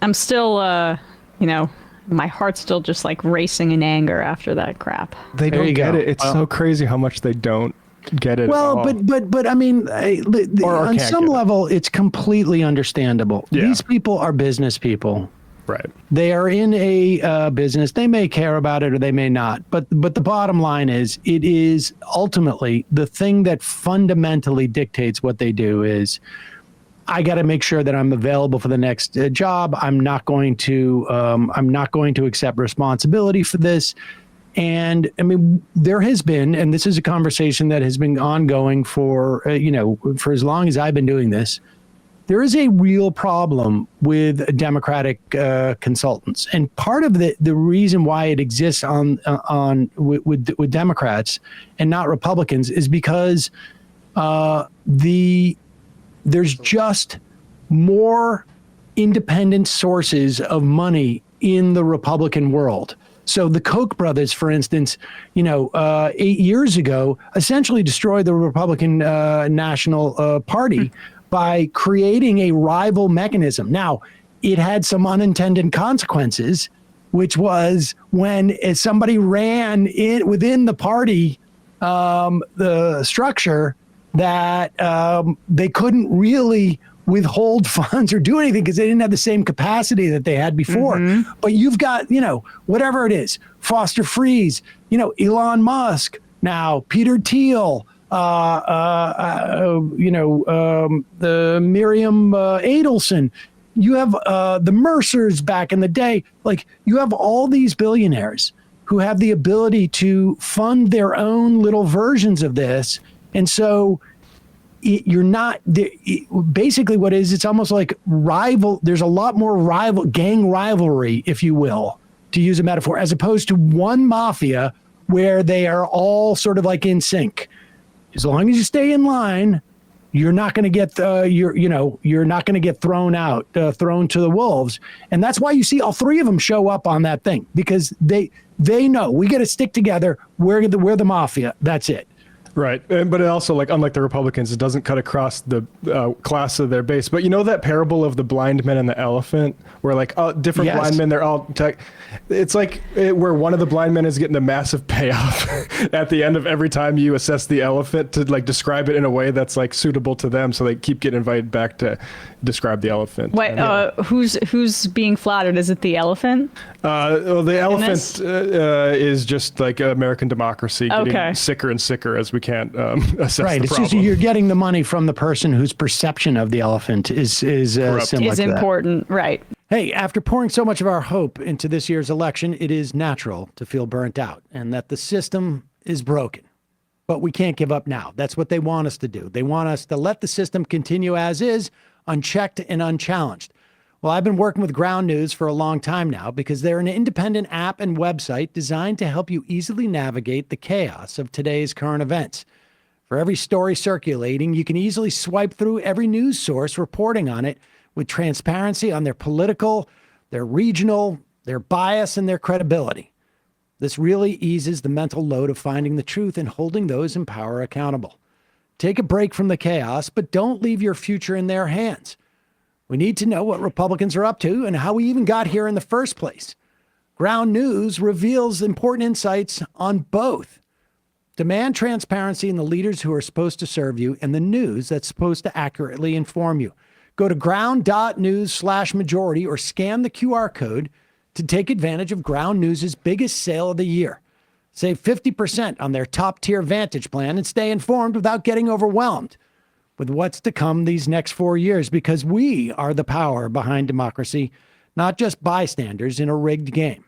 I'm still, my heart's still just like racing in anger after that crap. They don't get it. It's so crazy how much they don't get it. Well, but I mean, on some level, it's completely understandable. Yeah. These people are business people. Right. They are in a business. They may care about it or they may not. But the bottom line is, it is ultimately the thing that fundamentally dictates what they do is, I got to make sure that I'm available for the next job. I'm not going to accept responsibility for this. And I mean, there has been, and this is a conversation that has been ongoing for for as long as I've been doing this. There is a real problem with Democratic consultants, and part of the reason why it exists with Democrats and not Republicans is because there's just more independent sources of money in the Republican world. So the Koch brothers, for instance, 8 years ago, essentially destroyed the Republican National Party by creating a rival mechanism. Now, it had some unintended consequences, which was when somebody ran within the party, the structure, that they couldn't really withhold funds or do anything because they didn't have the same capacity that they had before. Mm-hmm. But you've got, whatever it is, Foster Friess, Elon Musk, now Peter Thiel, the Miriam Adelson. You have the Mercers back in the day. Like, you have all these billionaires who have the ability to fund their own little versions of this. And so you're not basically what is, it's almost like there's a lot more gang rivalry, if you will, to use a metaphor, as opposed to one mafia where they are all sort of like in sync. As long as you stay in line, you're not going to get you're not going to get thrown to the wolves. And that's why you see all three of them show up on that thing, because they know we got to stick together. We're the mafia. That's it. Right. But it also, like, unlike the Republicans, it doesn't cut across the class of their base. But that parable of the blind men and the elephant, where different blind men, they're all tech. It's like where one of the blind men is getting a massive payoff at the end of every time you assess the elephant to describe it in a way that's suitable to them. So they keep getting invited back to describe the elephant. Wait, who's being flattered? Is it the elephant? Well, the elephant is just like American democracy getting sicker and sicker as we can't assess the problem. It's just you're getting the money from the person whose perception of the elephant is similar to that. Important, right? Hey, after pouring so much of our hope into this year's election, it is natural to feel burnt out and that the system is broken. But we can't give up now. That's what they want us to do. They want us to let the system continue as is, unchecked and unchallenged. Well, I've been working with Ground News for a long time now because they're an independent app and website designed to help you easily navigate the chaos of today's current events. For every story circulating, you can easily swipe through every news source reporting on it with transparency on their political, their regional, their bias, and their credibility. This really eases the mental load of finding the truth and holding those in power accountable. Take a break from the chaos, but don't leave your future in their hands. We need to know what Republicans are up to and how we even got here in the first place. Ground News reveals important insights on both. Demand transparency in the leaders who are supposed to serve you and the news that's supposed to accurately inform you. Go to ground.news/majority or scan the QR code to take advantage of Ground News' biggest sale of the year. Save 50% on their top-tier Vantage plan and stay informed without getting overwhelmed with what's to come these next 4 years, because we are the power behind democracy, not just bystanders in a rigged game.